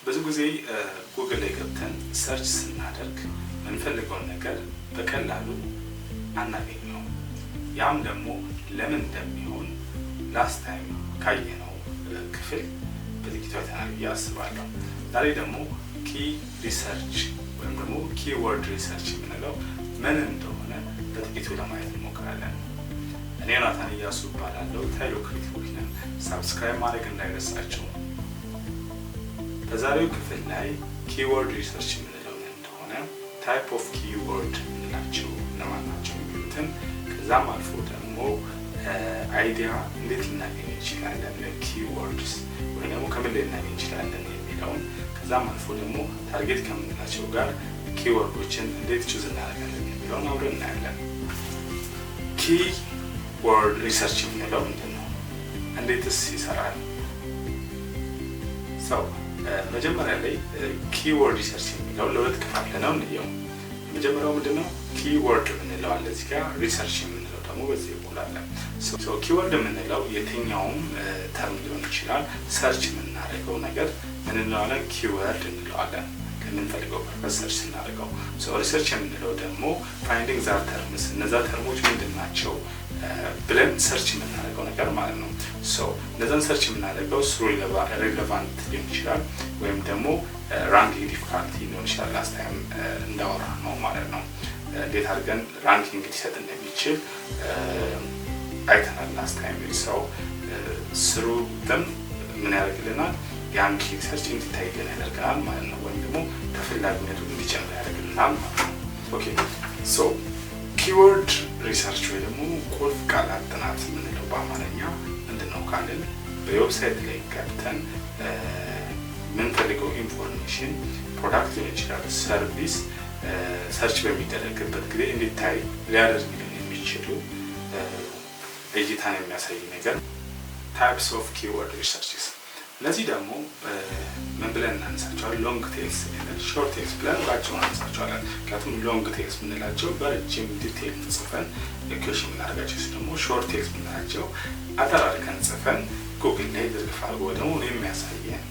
ብዙ ጊዜ ጉግል ላይ ገብተን ሰርች ስናደርግ የምንፈልገውን ነገር በቀላሉ አናገኘውም። ያም ደግሞ ለምን እንደሚሆን ላስት ታይም ካየነው ክፍል በጥቂቱ አይተናል ብዬ አስባለሁ። ዛሬ ደግሞ ኪ ሪሰርች ወይም ደግሞ ኪወርድ ሪሰርች የምንለው ምን እንደሆነ በጥቂቱ ለማየት እንሞክራለን። እኔ ዮናታን እያሱ እባላለሁ። ታይሎ ክሪቲኮች ነን። ሳብስክራይብ ማድረግ እንዳይረሳችሁ። በዛሬው ክፍል ላይ ኪወርድ ሪሰርች የምንለው ምን እንደሆነ፣ ታይፕ ኦፍ ኪወርድ የምንላቸው እነማን ናቸው የሚሉትን፣ ከዛም አልፎ ደግሞ አይዲያ እንዴት ልናገኝ እንችላለን ኪወርድስ ወይ ደግሞ ከምን ላይ ልናገኝ እንችላለን የሚለውን፣ ከዛም አልፎ ደግሞ ታርጌት ከምንላቸው ጋር ኪወርዶችን እንዴት ቹዝ እናደርጋለን የሚለውን አብረን እናያለን። ኪወርድ ሪሰርች የምንለው ምንድን ነው? እንዴትስ ይሰራል? መጀመሪያ ላይ ኪወርድ ሪሰርች የሚለው ለሁለት ከፋፍለነው እንየው። መጀመሪያው ምንድነው? ኪወርድ የምንለው አለ እዚህ ጋር፣ ሪሰርች የምንለው ደግሞ በዚህ ይቆላል። ኪወርድ የምንለው የትኛውም ተርም ሊሆን ይችላል። ሰርች የምናደርገው ነገር ምን እንለዋለን? ኪወርድ እንለዋለን። የምንፈልገው ፐርፐስ ሰርች ስናደርገው። ሪሰርች የምንለው ደግሞ ፋይንዲንግ ዛት ተርምስ፣ እነዛ ተርሞች ምንድን ናቸው ብለን ሰርች የምናደርገው ነገር ማለት ነው። እነዛን ሰርች የምናደርገው ስሩ ሪሌቫንት ሊሆን ይችላል ወይም ደግሞ ራንኪንግ ዲፊካልቲ ሊሆን ይችላል። ላስት ታይም እንዳወራ ነው ማለት ነው። እንዴት አድርገን ራንኪንግ ሊሰጥ እንደሚችል አይተናል ላስት ታይም። ስሩ ደም ምን ያደርግልናል? ያን ኪ ሪሰርች እንዲታይልን ያደርገናል ማለት ነው። ወይም ደግሞ ተፈላጊነቱ እንዲጨምር ያደርግልናል ማለት ነው። ኦኬ ኪወርድ ሪሰርች ወይ ደግሞ ቁልፍ ቃላት ጥናት የምንለው በአማርኛ ምንድነው ካልን፣ በዌብሳይት ላይ ገብተን የምንፈልገው ኢንፎርሜሽን ፕሮዳክት ሊሆን ይችላል፣ ሰርቪስ ሰርች በሚደረግበት ጊዜ እንዲታይ ሊያደርግልን የሚችሉ እይታን የሚያሳይ ነገር ታይፕስ ኦፍ ኪወርድ ሪሰርችስ። እነዚህ ደግሞ ምን ብለን እናነሳቸዋለን? ሎንግ ቴልስ እና ሾርት ቴልስ ብለን ባጭሩ እናነሳቸዋለን። ምክንያቱም ሎንግ ቴልስ የምንላቸው በረጅም ዲቴል ጽፈን ኢኩዌሽን የምናደርጋቸው ደግሞ ሾርት ቴልስ የምንላቸው አጠር አድርገን ጽፈን ጉግል ላይ ዝርግፍ አድርጎ ደግሞ የሚያሳየን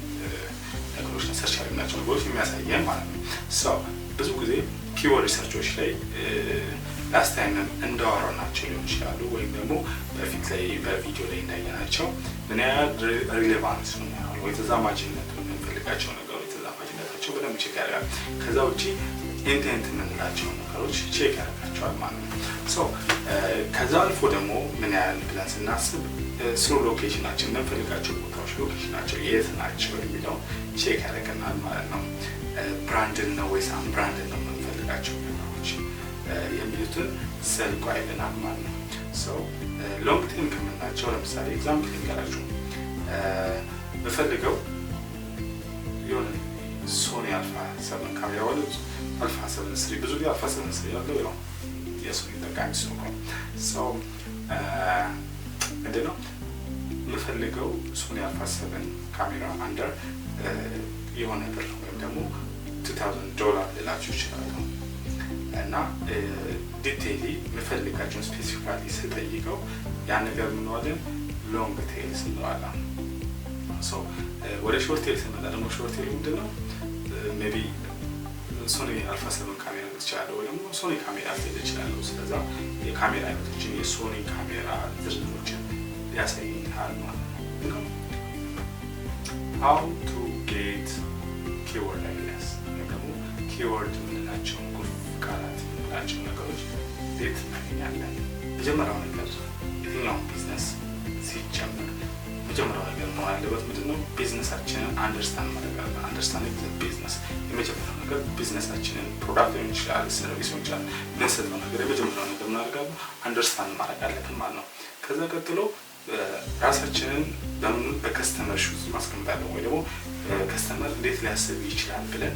ነገሮች ሰርች ያደረግናቸው ነገሮች የሚያሳየን ማለት ነው። ብዙ ጊዜ ኪወርድ ሪሰርቾች ላይ ላስት ታይም እንዳወራናቸው ሊሆን ይችላሉ ወይም ደግሞ በፊት ላይ በቪዲዮ ላይ እንዳየናቸው ምን ያህል ሪሌቫንስ ነው ያለው ወይ ተዛማጅነት የምንፈልጋቸው ነገሮች ተዛማጅነታቸው በደንብ ቼክ ያደርጋል። ከዛ ውጪ ኢንቴንት የምንላቸው ነገሮች ቼክ ያደርጋቸዋል ማለት ነው። ከዛ አልፎ ደግሞ ምን ያህል ብለን ስናስብ ስሩ ሎኬሽናቸው የምንፈልጋቸው ቦታዎች ሎኬሽናቸው የት ናቸው የሚለው ቼክ ያደርገናል ማለት ነው። ብራንድን ነው ወይስ አንብራንድን ነው የምንፈልጋቸው ነገሮች የሚሉትን ሰልቆ አይለናል ማለት ነው። ሎንግ ቴል ከምናቸው ለምሳሌ ኤግዛምፕል ልንገራችሁ። በፈልገው የሆነ ሶኒ አልፋ 7 ካሜራ ወለ አልፋ 7 3 ብዙ ጊዜ አልፋ 7 3 ያለው ነው የሶኒ ተጠቃሚ ሰው ምንድነው የምፈልገው? ሶኒ አልፋ 7 ካሜራ አንደር የሆነ ብር ወይም ደግሞ $2000 ልላችሁ ይችላል እና ዲቴይሊ የምፈልጋቸውን ስፔሲፊካሊ ስጠይቀው ያን ነገር ምንዋለን? ሎንግ ቴልስ እንለዋለን። ወደ ሾርት ቴል ስንመጣ ደግሞ ሾርት ቴል ምንድነው? ሜቢ ሶኒ አልፋ 7 ካሜራ ልትችላለሁ ወይ ደግሞ ሶኒ ካሜራ ልትሄድ ይችላለሁ። ስለዛ የካሜራ አይነቶችን የሶኒ ካሜራ ዝርዝሮችን ሊያሳይልሃል ማለት ነው። How to get keyword ideas ወይም ደግሞ ኪወርድ የምንላቸውን ቁልፍ ቃላት የምንላቸው ነገሮች እንዴት እናገኛለን? መጀመሪያው ነገር የትኛውን ቢዝነስ ሲጀምር መጀመሪያው ነገር መሆን ያለበት ምንድነው? ቢዝነሳችንን አንደርስታንድ ማድረግ አለ። አንደርስታንድ ቢዝነስ የመጀመሪያው ነገር ቢዝነሳችንን ፕሮዳክት ሊሆን ይችላል፣ ሰርቪስ ሊሆን ይችላል፣ ምንሰጠው ነገር የመጀመሪያው ነገር እናደርጋለን አንደርስታንድ ማድረግ አለብን ማለት ነው። ከዛ ቀጥሎ ራሳችንን በከስተመር ሹዝ ማስቀመጣለን ወይ ደግሞ ከስተመር እንዴት ሊያስብ ይችላል ብለን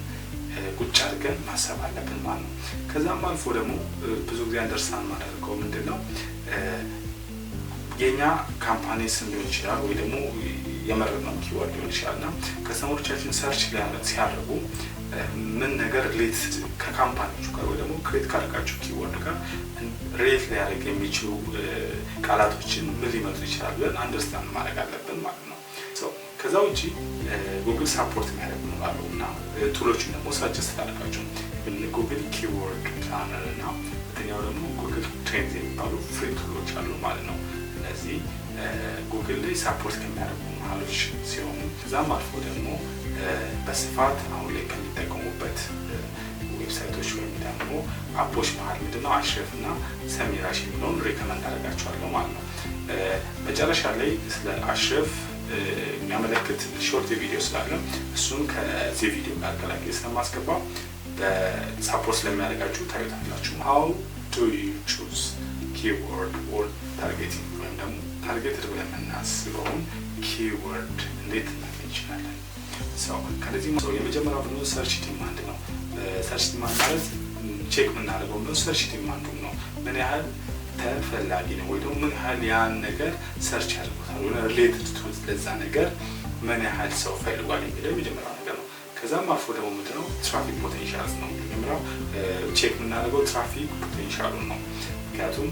ቁጭ አድርገን ማሰብ አለብን ማለት ነው። ከዛም አልፎ ደግሞ ብዙ ጊዜ አንደርስታንድ ማድረገው ምንድነው የኛ ካምፓኒ ስም ሊሆን ይችላል ወይ ደግሞ የመረጥነው ኪወርድ ሊሆን ይችላልና ከስተመሮቻችን ሰርች ሲያደርጉ ምን ነገር ሪሌት ከካምፓኒዎቹ ጋር ወይ ደግሞ ክሬት ካደረጋቸው ኪወርድ ጋር ሪሌት ሊያደርግ የሚችሉ ቃላቶችን ምን ሊመጡ ይችላል ብለን አንደርስታንድ ማድረግ አለብን ማለት ነው። ከዛ ውጪ ጉግል ሳፖርት የሚያደርጉ ነው አሉ እና ቱሎችን ደግሞ ሳጀስት ታደርጋቸው ጉግል ኪወርድ ፕላነር እና ሁለተኛው ደግሞ ጉግል ትሬንድ የሚባሉ ፍሪ ቱሎች አሉ ማለት ነው። እነዚህ ጉግል ላይ ሳፖርት ከሚያደርጉ መሀሎች ሲሆኑ ከዛም አልፎ ደግሞ በስፋት አሁን ላይ ከሚጠቀሙበት ዌብሳይቶች ወይም ደግሞ አፖች መሀል ምንድነው አሽረፍ እና ሰሚራሽ የሚለውን ሪከመንድ አደርጋቸዋለሁ ማለት ነው። መጨረሻ ላይ ስለ አሽረፍ የሚያመለክት ሾርት ቪዲዮ ስላለ እሱን ከዚህ ቪዲዮ ጋር ቀላቅዬ ስለማስገባ በሳፖርት ስለሚያደርጋችሁ ታዩታላችሁ። how do you choose keyword or targeting ወይም ደግሞ ታርጌትድ ብለን የምናስበውን ኪወርድ እንዴት ልናገኝ እንችላለን? ከዚህ የመጀመሪያው ብሎ ሰርች ዲማንድ ነው። ሰርች ዲማንድ ማለት ቼክ የምናደርገው ብሎ ሰርች ዲማንዱ ነው። ምን ያህል ተፈላጊ ነው ወይ ደግሞ ምን ያህል ያን ነገር ሰርች ያደርጉታል ወይ ሪሌትድ ቱ ለዛ ነገር ምን ያህል ሰው ፈልጓል የሚለው የመጀመሪያው ነገር ነው። ከዛም አልፎ ደግሞ ምንድነው ትራፊክ ፖቴንሻል ነው። የመጀመሪያው ቼክ የምናደርገው ትራፊክ ፖቴንሻሉ ነው። ምክንያቱም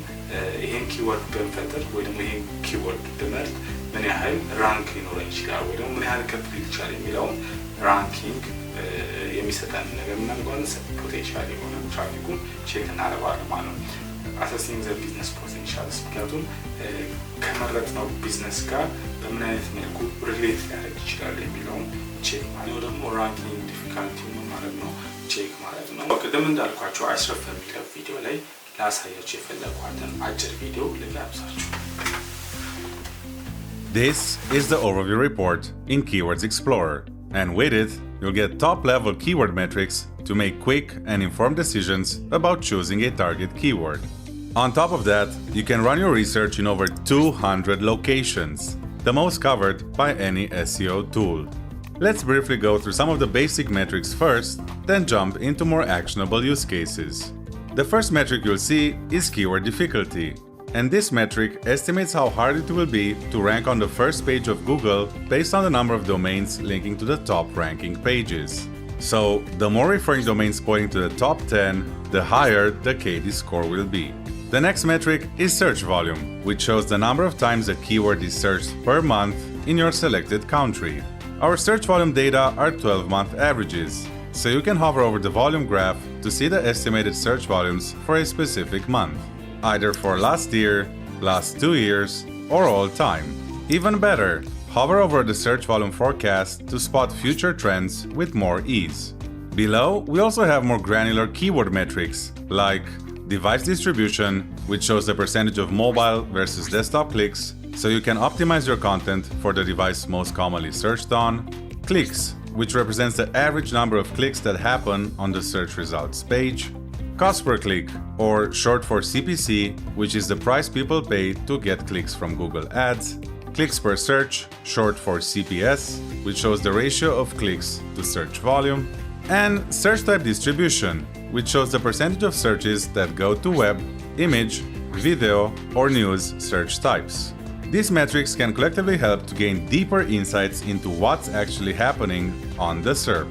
ይሄን ኪወርድ በመፈጠር ወይ ደግሞ ይሄን ኪወርድ በመርጥ ምን ያህል ራንክ ሊኖረን ይችላል ወይ ደግሞ ምን ያህል ከፍ ሊል ይችላል የሚለውን ራንኪንግ የሚሰጠን ነገር ምናልባት ፖቴንሻል የሆነ ትራፊኩን ቼክ እናደርጋለን ማለት ነው። አሰሲንግ ዘ ቢዝነስ ፖቴንሻልስ ምክንያቱም ከመረጥነው ቢዝነስ ጋር በምን አይነት መልኩ ሪሌት ሊያደርግ ይችላል የሚለውን ቼክ ማለት ነው። ደግሞ ራንኪንግ ዲፊካልቲውን ማለት ነው ቼክ ማለት ነው። ቅድም እንዳልኳቸው አሽረፍ በሚለው ቪዲዮ ላይ ላሳያችሁ የፈለኳትን አጭር ቪዲዮ ልጋብዛችሁ። This is the overview report in Keywords Explorer, and with it, you'll get top-level keyword metrics to make quick and informed decisions about choosing a target keyword. On top of that, you can run your research in over 200 locations, the most covered by any SEO tool. Let's briefly go through some of the basic metrics first, then jump into more actionable use cases. The first metric you'll see is keyword difficulty, and this metric estimates how hard it will be to rank on the first page of Google based on the number of domains linking to the top ranking pages. So, the more referring domains pointing to the top 10, the higher the KD score will be. The next metric is search volume, which shows the number of times a keyword is searched per month in your selected country. Our search volume data are 12-month averages, so you can hover over the volume graph to see the estimated search volumes for a specific month, either for last year, last 2 years, or all time. Even better, hover over the search volume forecast to spot future trends with more ease. Below, we also have more granular keyword metrics, like device distribution, which shows the percentage of mobile versus desktop clicks, so you can optimize your content for the device most commonly searched on, clicks, which represents the average number of clicks that happen on the search results page, cost per click, or short for CPC, which is the price people pay to get clicks from Google Ads, clicks per search, short for CPS, which shows the ratio of clicks to search volume, and search type distribution, which shows the percentage of searches that go to web, image, video, or news search types. These metrics can collectively help to gain deeper insights into what's actually happening on the SERP.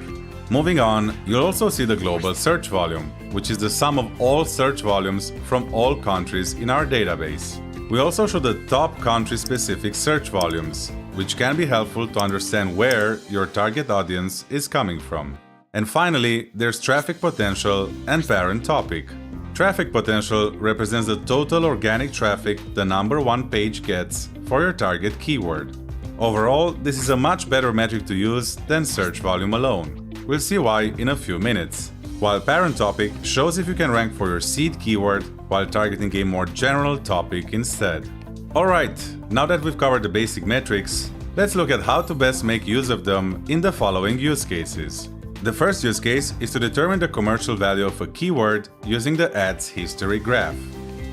Moving on, you'll also see the global search volume, which is the sum of all search volumes from all countries in our database. We also show the top country-specific search volumes, which can be helpful to understand where your target audience is coming from. And finally, there's traffic potential and parent topic. Traffic potential represents the total organic traffic the number one page gets for your target keyword. Overall, this is a much better metric to use than search volume alone. We'll see why in a few minutes. While parent topic shows if you can rank for your seed keyword while targeting a more general topic instead. Alright, now that we've covered the basic metrics, let's look at how to best make use of them in the following use cases. The first use case is to determine the commercial value of a keyword using the ads history graph.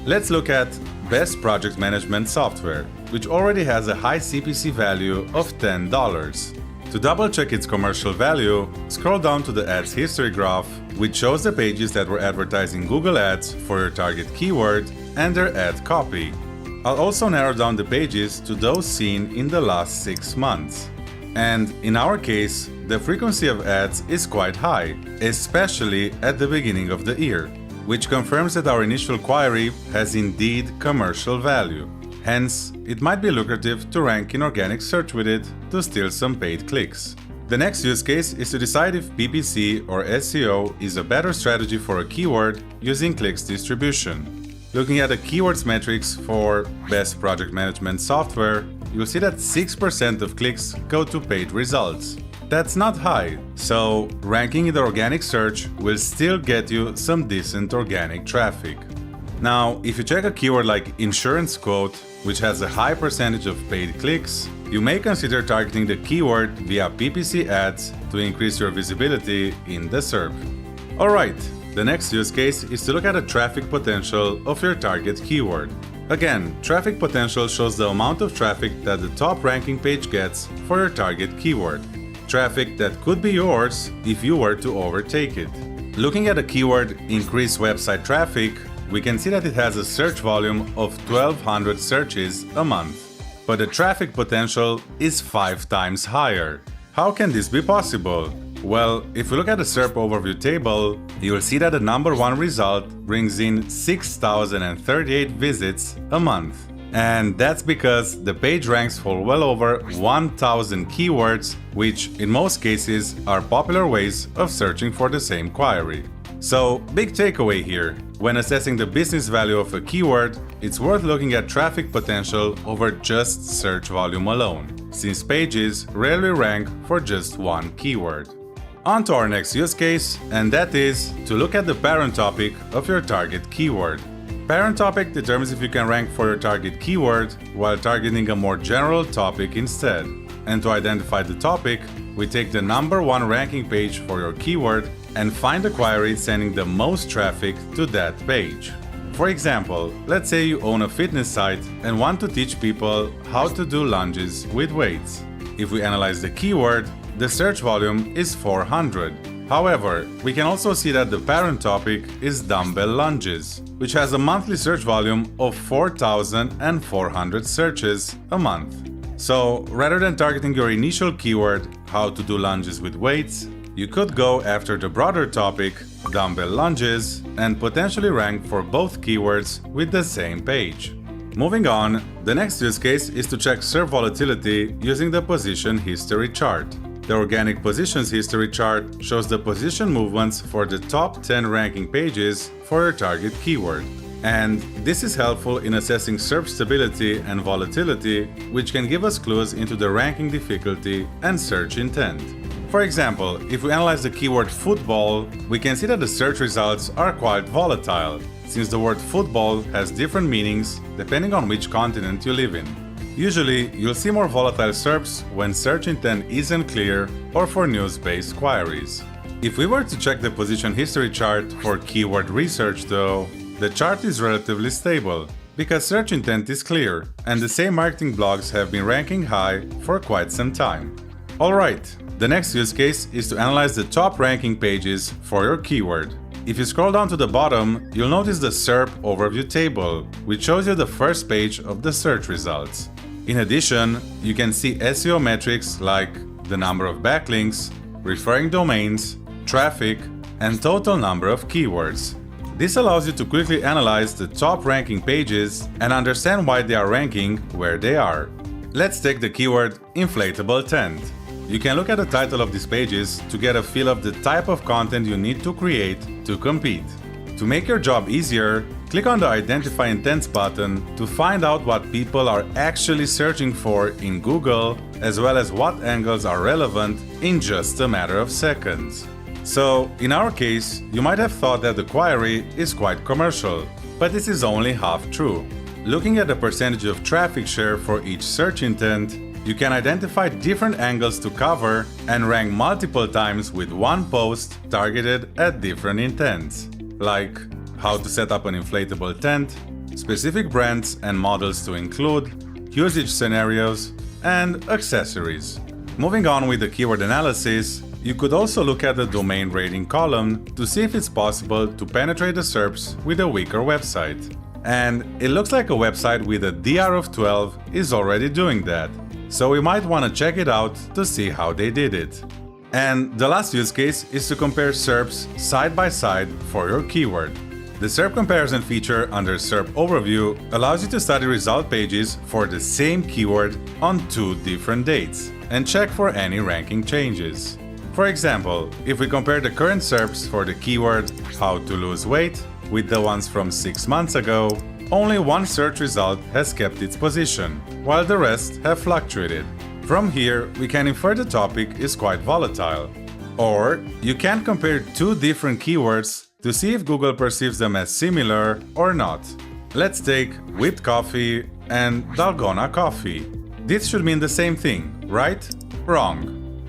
Let's look at Best Project Management Software, which already has a high CPC value of $10. To double-check its commercial value, scroll down to the ads history graph, which shows the pages that were advertising Google Ads for your target keyword and their ad copy. I'll also narrow down the pages to those seen in the last 6 months. And in our case, the frequency of ads is quite high, especially at the beginning of the year, which confirms that our initial query has indeed commercial value. Hence, it might be lucrative to rank in organic search with it to steal some paid clicks. The next use case is to decide if PPC or SEO is a better strategy for a keyword using clicks distribution. Looking at the keywords metrics for best project management software, you'll see that 6% of clicks go to paid results. That's not high, so ranking in the organic search will still get you some decent organic traffic. Now, if you check a keyword like insurance quote, which has a high percentage of paid clicks, you may consider targeting the keyword via PPC ads to increase your visibility in the SERP. Alright, the next use case is to look at the traffic potential of your target keyword. Again, traffic potential shows the amount of traffic that the top ranking page gets for your target keyword. Traffic that could be yours if you were to overtake it. Looking at the keyword increase website traffic, we can see that it has a search volume of 1,200 searches a month. But the traffic potential is 5 times higher. How can this be possible? Well, if we look at the SERP overview table, you will see that the number one result brings in 6,038 visits a month. And that's because the page ranks for well over 1,000 keywords, which in most cases are popular ways of searching for the same query. So, big takeaway here. When assessing the business value of a keyword, it's worth looking at traffic potential over just search volume alone, since pages rarely rank for just one keyword. On to our next use case, and that is to look at the parent topic of your target keyword. Parent topic determines if you can rank for your target keyword while targeting a more general topic instead. And to identify the topic, we take the number one ranking page for your keyword and find the query sending the most traffic to that page. For example, let's say you own a fitness site and want to teach people how to do lunges with weights. If we analyze the keyword, the search volume is 400. However, we can also see that the parent topic is dumbbell lunges, which has a monthly search volume of 4,400 searches a month. So, rather than targeting your initial keyword, how to do lunges with weights, you could go after the broader topic, dumbbell lunges, and potentially rank for both keywords with the same page. Moving on, the next use case is to check SERP volatility using the position history chart. The organic positions history chart shows the position movements for the top 10 ranking pages for your target keyword. And this is helpful in assessing SERP stability and volatility, which can give us clues into the ranking difficulty and search intent. For example, if we analyze the keyword football, we can see that the search results are quite volatile, since the word football has different meanings depending on which continent you live in. Usually, you'll see more volatile SERPs when search intent isn't clear or for news-based queries. If we were to check the position history chart for keyword research though, the chart is relatively stable, because search intent is clear, and the same marketing blogs have been ranking high for quite some time. Alright, the next use case is to analyze the top ranking pages for your keyword. If you scroll down to the bottom, you'll notice the SERP overview table, which shows you the first page of the search results. In addition, you can see SEO metrics like the number of backlinks, referring domains, traffic, and total number of keywords. This allows you to quickly analyze the top ranking pages and understand why they are ranking where they are. Let's take the keyword inflatable tent. You can look at the title of these pages to get a feel of the type of content you need to create to compete. To make your job easier, click on the Identify Intents button to find out what people are actually searching for in Google, as well as what angles are relevant in just a matter of seconds. So, in our case, you might have thought that the query is quite commercial, but this is only half true. Looking at the percentage of traffic share for each search intent, you can identify different angles to cover and rank multiple times with one post targeted at different intents, like how to set up an inflatable tent, specific brands and models to include, usage scenarios, and accessories. Moving on with the keyword analysis, you could also look at the domain rating column to see if it's possible to penetrate the SERPs with a weaker website. And it looks like a website with a DR of 12 is already doing that, so we might want to check it out to see how they did it. And the last use case is to compare SERPs side by side for your keyword. The SERP comparison feature under SERP Overview allows you to study result pages for the same keyword on 2 different dates. and check for any ranking changes. For example, if we compare the current SERPs for the keyword how to lose weight with the ones from 6 months ago, only one search result has kept its position, while the rest have fluctuated. From here, we can infer the topic is quite volatile. Or you can compare two different keywords to see if Google perceives them as similar or not. Let's take whipped coffee and dalgona coffee. This should mean the same thing, right? Wrong.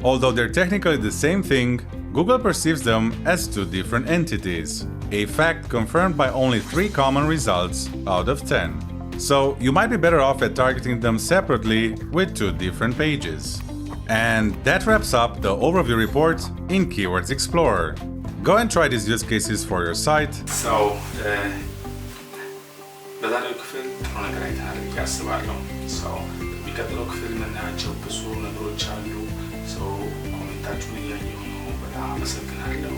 Although they're technically the same thing, Google perceives them as two different entities, a fact confirmed by only 3 common results out of 10. So you might be better off at targeting them separately with 2 different pages. And that wraps up the overview report in Keywords Explorer. Go and try these use cases for your site. So, በዛሬው ክፍል ጥሩ ነገር አይተናል ብዬ አስባለሁ። በሚቀጥለው ክፍል የምናያቸው ብዙ ነገሮች አሉ። ኮሜንታችሁን እያየሁ ነው። በጣም አመሰግናለሁ።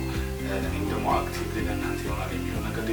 እኔም ደግሞ አክቲቭሊ ለእናንተ ይሆናል የሚለው ነገር